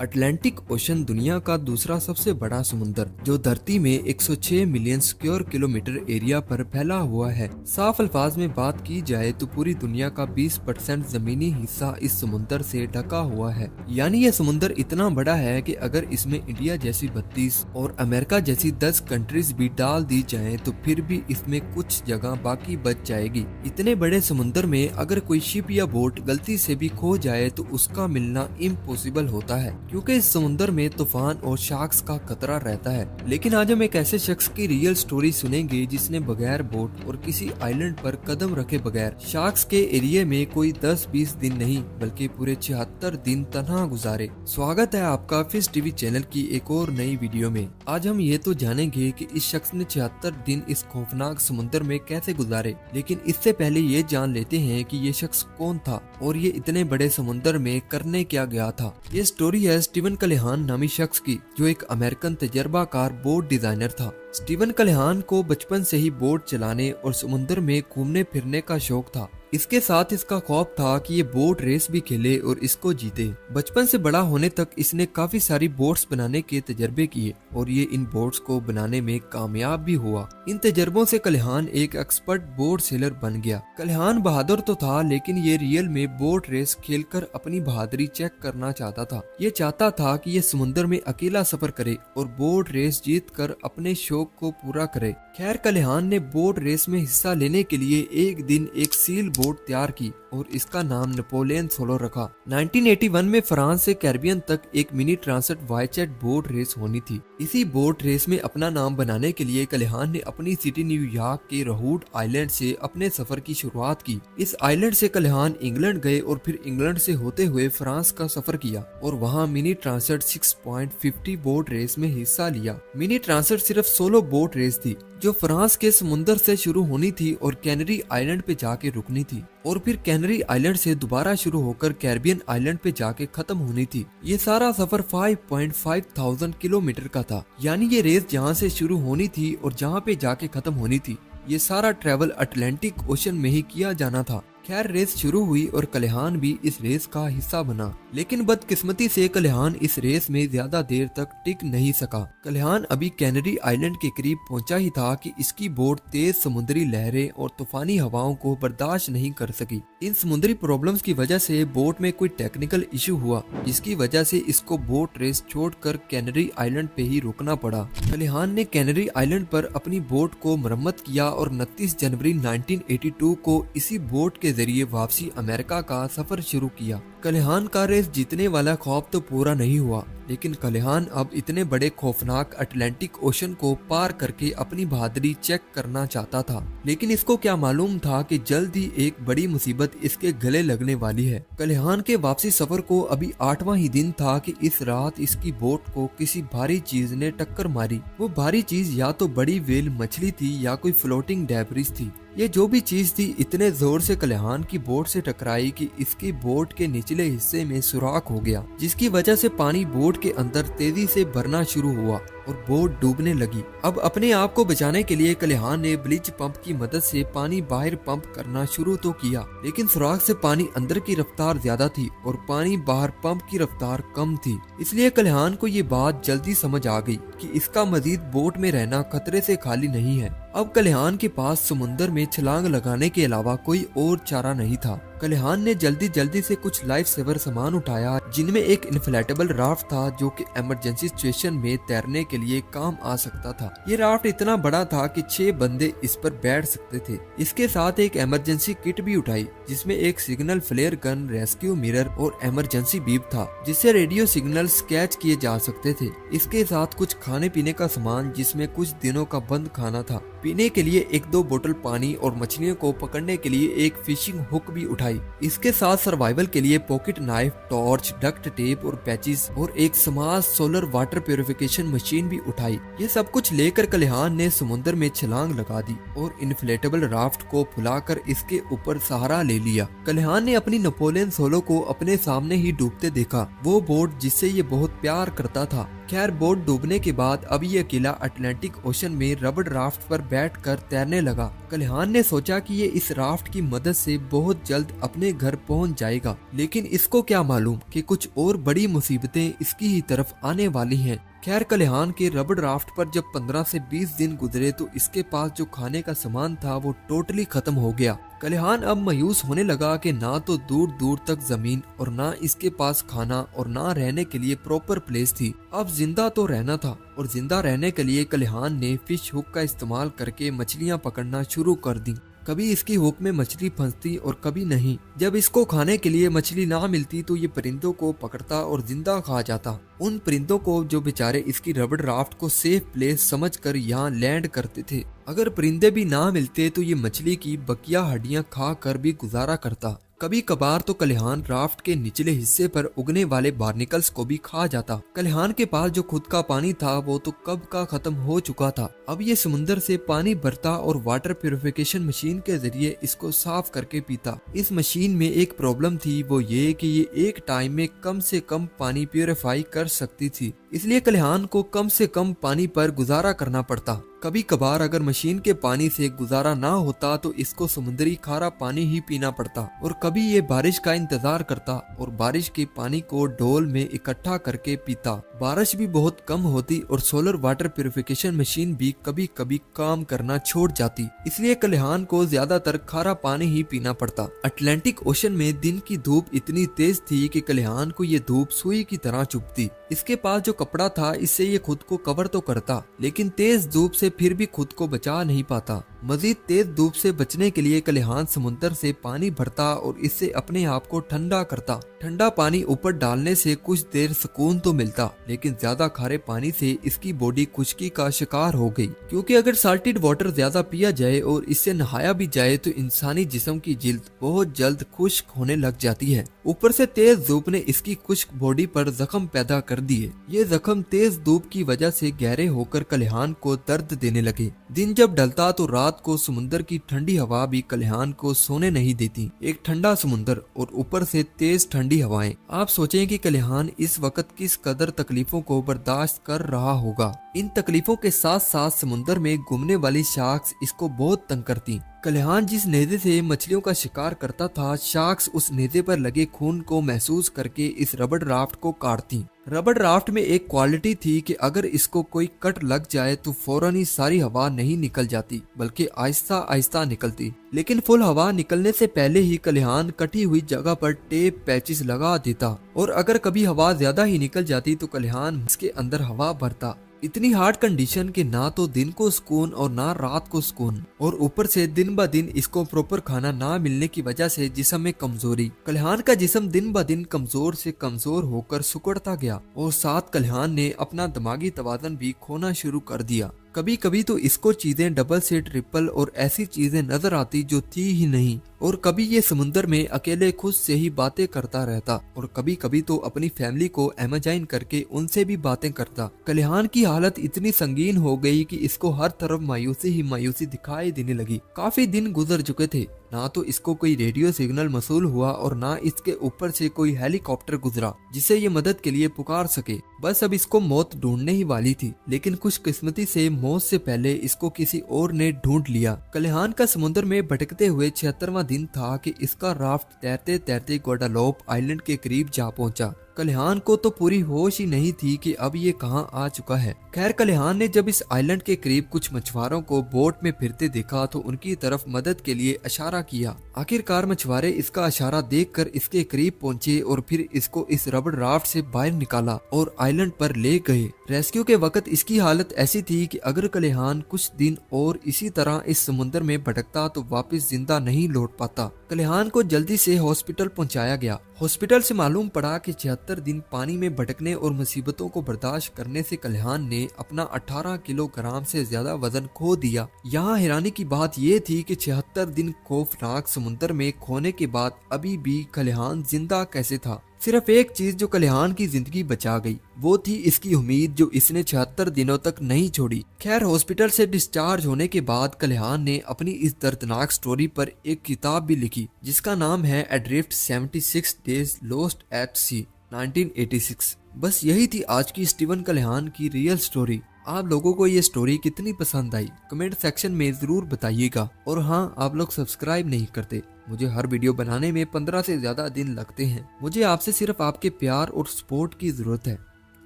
Atlantic ocean दुनिया का दूसरा सबसे बड़ा समुंदर जो धरती में 106 मिलियन स्क्वायर किलोमीटर एरिया पर फैला हुआ है। साफ अल्फाज में बात की जाए तो पूरी दुनिया का 20% जमीनी हिस्सा इस समुंदर से ढका हुआ है। यानी यह समुंदर इतना बड़ा है कि अगर इसमें इंडिया जैसी 32 और अमेरिका जैसी 10 कंट्रीज भी डाल दी जाएं तो फिर भी इसमें कुछ जगह बाकी बच जाएगी। इतने बड़े समुंदर में अगर कोई शिप या बोट गलती से भी खो जाए तो उसका मिलना इम्पॉसिबल होता है, क्योंकि इस समुंदर में तूफान और शार्क्स का खतरा रहता है। लेकिन आज हम एक ऐसे शख्स की रियल स्टोरी सुनेंगे जिसने बगैर बोट और किसी आइलैंड पर कदम रखे बगैर शार्क्स के एरिया में कोई 10-20 दिन नहीं बल्कि पूरे 76 दिन तन्हा गुजारे। स्वागत है आपका फिश टीवी चैनल की एक और नई वीडियो में। आज हम ये तो जानेंगे कि इस शख्स ने 76 दिन इस खौफनाक समुंदर में कैसे गुजारे, लेकिन इससे पहले ये जान लेते हैं कि ये शख्स कौन था और ये इतने बड़े समुंदर में करने क्या गया था। ये स्टोरी है स्टीवन कलेहान नामी शख्स की, जो एक अमेरिकन तजर्बाकार बोट डिजाइनर था। स्टीवन कलेहान को बचपन से ही बोट चलाने और समुंदर में घूमने फिरने का शौक था। इसके साथ इसका ख्वाब था कि ये बोट रेस भी खेले और इसको जीते। बचपन से बड़ा होने तक इसने काफी सारी बोट्स बनाने के तजर्बे किए और ये इन बोट्स को बनाने में कामयाब भी हुआ। इन तजर्बों से कलेहान एक एक्सपर्ट बोट सेलर बन गया। कलेहान बहादुर तो था, लेकिन ये रियल में बोट रेस खेलकर अपनी बहादुरी चेक करना चाहता था। ये चाहता था कि ये समुंदर में अकेला सफर करे और बोट रेस जीत कर अपने शौक को पूरा करे। खैर, कलेहान ने बोट रेस में हिस्सा लेने के लिए एक दिन एक सील बोट तैयार की और इसका नाम नेपोलियन सोलो रखा। 1981 में फ्रांस से कैरिबियन तक एक मिनी ट्रांसिट वाइचेट बोट रेस होनी थी। इसी बोट रेस में अपना नाम बनाने के लिए कलेहान ने अपनी सिटी न्यूयॉर्क के रहूड आइलैंड से अपने सफर की शुरुआत की। इस आइलैंड से कलेहान इंग्लैंड गए और फिर इंग्लैंड से होते हुए फ्रांस का सफर किया और वहां मिनी ट्रांसिट 6.50 बोट रेस में हिस्सा लिया। मिनी ट्रांसिट सिर्फ सोलो बोट रेस थी जो फ्रांस के समुंदर से शुरू होनी थी और कैनरी आइलैंड पे जाके रुकनी थी और फिर कैनरी आइलैंड से दोबारा शुरू होकर कैरिबियन आइलैंड पे जाके खत्म होनी थी। ये सारा सफर 5,500 किलोमीटर का था। यानी ये रेस जहाँ से शुरू होनी थी और जहाँ पे जाके खत्म होनी थी, ये सारा ट्रेवल अटलांटिक ओशन में ही किया जाना था। खैर, रेस शुरू हुई और कलेहान भी इस रेस का हिस्सा बना, लेकिन बदकिस्मती से कलेहान इस रेस में ज्यादा देर तक टिक नहीं सका। कलेहान अभी कैनरी आइलैंड के करीब पहुंचा ही था कि इसकी बोट तेज समुद्री लहरें और तूफानी हवाओं को बर्दाश्त नहीं कर सकी। इन समुद्री प्रॉब्लम्स की वजह से बोट में कोई टेक्निकल इशू हुआ, जिसकी वजह से इसको बोट रेस छोड़कर कैनरी आइलैंड पे ही रुकना पड़ा। कलेहान ने कैनरी आइलैंड पर अपनी बोट को मरम्मत किया और 29 जनवरी 1982 को इसी बोट के जरिए वापसी अमेरिका का सफर शुरू किया। कलेहान का रेस जीतने वाला ख्वाब तो पूरा नहीं हुआ, लेकिन कलेहान अब इतने बड़े खौफनाक अटलांटिक ओशन को पार करके अपनी बहादुरी चेक करना चाहता था। लेकिन इसको क्या मालूम था कि जल्द ही एक बड़ी मुसीबत इसके गले लगने वाली है। कलेहान के वापसी सफर को अभी 8वां ही दिन था कि इस रात इसकी बोट को किसी भारी चीज ने टक्कर मारी। वो भारी चीज या तो बड़ी व्हेल मछली थी या कोई फ्लोटिंग डेब्रिस थी। ये जो भी चीज थी इतने जोर से कलेहान की बोट से टकराई कि इसकी बोट के निचले हिस्से में सुराख हो गया, जिसकी वजह से पानी बोट के अंदर तेजी से भरना शुरू हुआ और बोट डूबने लगी। अब अपने आप को बचाने के लिए कलेहान ने ब्लीच पंप की मदद से पानी बाहर पंप करना शुरू तो किया, लेकिन सुराख से पानी अंदर की रफ्तार ज्यादा थी और पानी बाहर पंप की रफ्तार कम थी। इसलिए कलेहान को ये बात जल्दी समझ आ गई कि इसका मजीद बोट में रहना खतरे से खाली नहीं है। अब कलेहान के पास समुंदर में छलांग लगाने के अलावा कोई और चारा नहीं था। कलेहान ने जल्दी से कुछ लाइफ सेवर सामान उठाया, जिनमें एक इन्फ्लेटेबल राफ्ट था जो कि इमरजेंसी सिचुएशन में तैरने के लिए काम आ सकता था। ये राफ्ट इतना बड़ा था कि 6 बंदे इस पर बैठ सकते थे। इसके साथ एक इमरजेंसी किट भी उठाई, जिसमें एक signal flare gun, rescue mirror और इमरजेंसी बीप था, जिससे रेडियो सिग्नल कैच किए जा सकते थे। इसके साथ कुछ खाने पीने का सामान, जिसमें कुछ दिनों का बंद खाना था, पीने के लिए 1-2 बोतल पानी और मछलियों को पकड़ने के लिए एक फिशिंग हुक भी उठाई। इसके साथ सर्वाइवल के लिए pocket knife, torch, duct tape और पैचेस और एक smart solar water purification machine भी उठाई। ये सब कुछ लेकर कलेहान ने समुद्र में छलांग लगा दी और इन्फ्लेटेबल राफ्ट को फुलाकर इसके ऊपर सहारा ले लिया। कलेहान ने अपनी नेपोलियन सोलो को अपने सामने ही डूबते देखा, वो बोट जिससे ये बहुत प्यार करता था। खैर, बोट डूबने के बाद अब ये अकेला अटलांटिक ओशन में रबड़ राफ्ट पर बैठकर तैरने लगा। कल्याण ने सोचा कि ये इस राफ्ट की मदद से बहुत जल्द अपने घर पहुंच जाएगा, लेकिन इसको क्या मालूम कि कुछ और बड़ी मुसीबतें इसकी ही तरफ आने वाली हैं। खैर, कल्याण के रबड़ राफ्ट पर जब 15 से 20 दिन गुजरे तो इसके पास जो खाने का सामान था वो टोटली खत्म हो गया। कल्याण अब मायूस होने लगा कि ना तो दूर दूर तक जमीन और ना इसके पास खाना और ना रहने के लिए प्रॉपर प्लेस थी। अब जिंदा तो रहना था और जिंदा रहने के लिए कल्याण ने फिश हुक का इस्तेमाल करके मछलियां पकड़ना शुरू कर दी। कभी इसकी हुक में मछली फंसती और कभी नहीं। जब इसको खाने के लिए मछली ना मिलती तो ये परिंदों को पकड़ता और जिंदा खा जाता। उन परिंदों को जो बेचारे इसकी रबड़ राफ्ट को सेफ प्लेस समझकर यहाँ लैंड करते थे। अगर परिंदे भी ना मिलते तो ये मछली की बकिया हड्डियां खा कर भी गुजारा करता। कभी कभार तो कल्याण राफ्ट के निचले हिस्से पर उगने वाले बार्निकल्स को भी खा जाता। कल्याण के पास जो खुद का पानी था वो तो कब का खत्म हो चुका था। अब ये समुद्र से पानी भरता और वाटर प्यूरिफिकेशन मशीन के जरिए इसको साफ करके पीता। इस मशीन में एक प्रॉब्लम थी, वो ये कि ये एक टाइम में कम से कम पानी प्यूरिफाई कर सकती थी, इसलिए कल्याण को कम से कम पानी पर गुजारा करना पड़ता। कभी कभार अगर मशीन के पानी से गुजारा ना होता तो इसको समुद्री खारा पानी ही पीना पड़ता और कभी ये बारिश का इंतजार करता और बारिश के पानी को डोल में इकट्ठा करके पीता। बारिश भी बहुत कम होती और सोलर वाटर प्यूरिफिकेशन मशीन भी कभी कभी काम करना छोड़ जाती, इसलिए कल्याण को ज्यादातर खारा पानी ही पीना पड़ता। अटलांटिक ओशन में दिन की धूप इतनी तेज थी कि कल्याण को ये धूप सुई की तरह चुभती। इसके पास जो कपड़ा था इससे ये खुद को कवर तो करता, लेकिन तेज धूप से फिर भी खुद को बचा नहीं पाता। मजीद तेज धूप से बचने के लिए कल्याण समुद्र से पानी भरता और इससे अपने आप को ठंडा करता। ठंडा पानी ऊपर डालने से कुछ देर सुकून तो मिलता, लेकिन ज्यादा खारे पानी से इसकी बॉडी खुश्की का शिकार हो गई, क्योंकि अगर साल्टेड वाटर ज्यादा पिया जाए और इससे नहाया भी जाए तो इंसानी जिस्म की जिल्द बहुत जल्द खुश्क होने लग जाती है। ऊपर से तेज धूप ने इसकी खुश्क बॉडी पर जख्म पैदा कर दिए। ये जख्म तेज धूप की वजह से गहरे होकर कल्याण को दर्द देने लगे। दिन जब ढलता तो रात को समुद्र की ठंडी हवा भी कल्याण को सोने नहीं देती। एक ठंडा समुद्र और ऊपर से तेज ठंडी हवाएं। आप सोचें कि कल्याण इस वक्त किस कदर तकलीफों को बर्दाश्त कर रहा होगा। इन तकलीफों के साथ साथ समुद्र में घूमने वाली शार्क्स इसको बहुत तंग करती। कल्याण जिस नेज़े से मछलियों का शिकार करता था, शार्क्स उस नेज़े पर लगे खून को महसूस करके इस रबड़ राफ्ट को काटती। रबड़ राफ्ट में एक क्वालिटी थी कि अगर इसको कोई कट लग जाए तो फौरन ही सारी हवा नहीं निकल जाती, बल्कि आहिस्ता आहिस्ता निकलती। लेकिन फुल हवा निकलने से पहले ही कल्याण कटी हुई जगह पर टेप पैचेस लगा देता, और अगर कभी हवा ज्यादा ही निकल जाती तो कल्याण इसके अंदर हवा भरता। इतनी हार्ड कंडीशन के ना तो दिन को सुकून और ना रात को सुकून, और ऊपर से दिन ब दिन इसको प्रॉपर खाना ना मिलने की वजह से जिस्म में कमजोरी। कल्याण का जिस्म दिन ब दिन कमजोर से कमजोर होकर सुकड़ता गया और साथ कल्याण ने अपना दिमागी तवाज़ुन भी खोना शुरू कर दिया। कभी कभी तो इसको चीजें डबल से ट्रिपल और ऐसी चीजें नजर आती जो थी ही नहीं, और कभी ये समुद्र में अकेले खुद से ही बातें करता रहता, और कभी कभी तो अपनी फैमिली को इमेजिन करके उनसे भी बातें करता। कल्याण की हालत इतनी संगीन हो गई कि इसको हर तरफ मायूसी ही मायूसी दिखाई देने लगी। काफी दिन गुजर चुके थे, ना तो इसको कोई रेडियो सिग्नल मसूल हुआ और ना इसके ऊपर से कोई हेलीकॉप्टर गुजरा जिसे ये मदद के लिए पुकार सके। बस अब इसको मौत ढूंढने ही वाली थी, लेकिन खुशकिस्मती से मौत से पहले इसको किसी और ने ढूंढ लिया। कल्याण का समुद्र में भटकते हुए 76वां दिन था कि इसका राफ्ट तैरते तैरते ग्वाडालोप आइलैंड के करीब जा पहुंचा। कल्याण को तो पूरी होश ही नहीं थी कि अब ये कहां आ चुका है। खैर, कल्याण ने जब इस आइलैंड के करीब कुछ मछुआरों को बोट में फिरते देखा तो उनकी तरफ मदद के लिए इशारा किया। आखिरकार मछुआरे इसका इशारा देखकर इसके करीब पहुंचे और फिर इसको इस रबड़ राफ्ट से बाहर निकाला और आइलैंड पर ले गए। रेस्क्यू के वक्त इसकी हालत ऐसी थी कि अगर कल्याण कुछ दिन और इसी तरह इस समुद्र में भटकता तो वापस जिंदा नहीं लौट पाता। कल्याण को जल्दी से हॉस्पिटल पहुंचाया गया। हॉस्पिटल से मालूम पड़ा कि 76 दिन पानी में भटकने और मुसीबतों को बर्दाश्त करने से कल्याण ने अपना 18 किलोग्राम से ज्यादा वजन खो दिया। यहाँ हैरानी की बात ये थी कि 76 दिन खौफनाक समुद्र में खोने के बाद अभी भी कल्याण जिंदा कैसे था। सिर्फ एक चीज जो कल्याण की जिंदगी बचा गई वो थी इसकी उम्मीद, जो इसने 76 दिनों तक नहीं छोड़ी। खैर, हॉस्पिटल से डिस्चार्ज होने के बाद कल्याण ने अपनी इस दर्दनाक स्टोरी पर एक किताब भी लिखी जिसका नाम है एड्रिफ्ट 76 डेज लॉस्ट एट सी 1986। बस यही थी आज की स्टीवन कल्याण की रियल स्टोरी। आप लोगों को ये स्टोरी कितनी पसंद आई कमेंट सेक्शन में जरूर बताइएगा। और हाँ, आप लोग सब्सक्राइब नहीं करते। मुझे हर वीडियो बनाने में 15 से ज्यादा दिन लगते हैं। मुझे आपसे सिर्फ आपके प्यार और सपोर्ट की जरूरत है।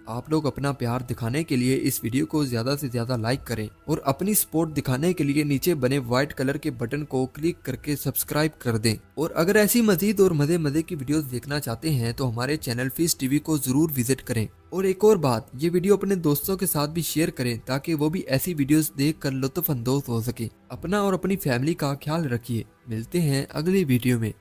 आप लोग अपना प्यार दिखाने के लिए इस वीडियो को ज्यादा से ज्यादा लाइक करें और अपनी सपोर्ट दिखाने के लिए नीचे बने व्हाइट कलर के बटन को क्लिक करके सब्सक्राइब कर दें। और अगर ऐसी मजीद और मजे की वीडियोस देखना चाहते हैं तो हमारे चैनल फीस टीवी को जरूर विजिट करें। और एक और बात, ये वीडियो अपने दोस्तों के साथ भी शेयर करें ताकि वो भी ऐसी वीडियोस देख कर लुत्फ अंदोज हो सके। अपना और अपनी फैमिली का ख्याल रखिए। मिलते हैं अगली वीडियो में।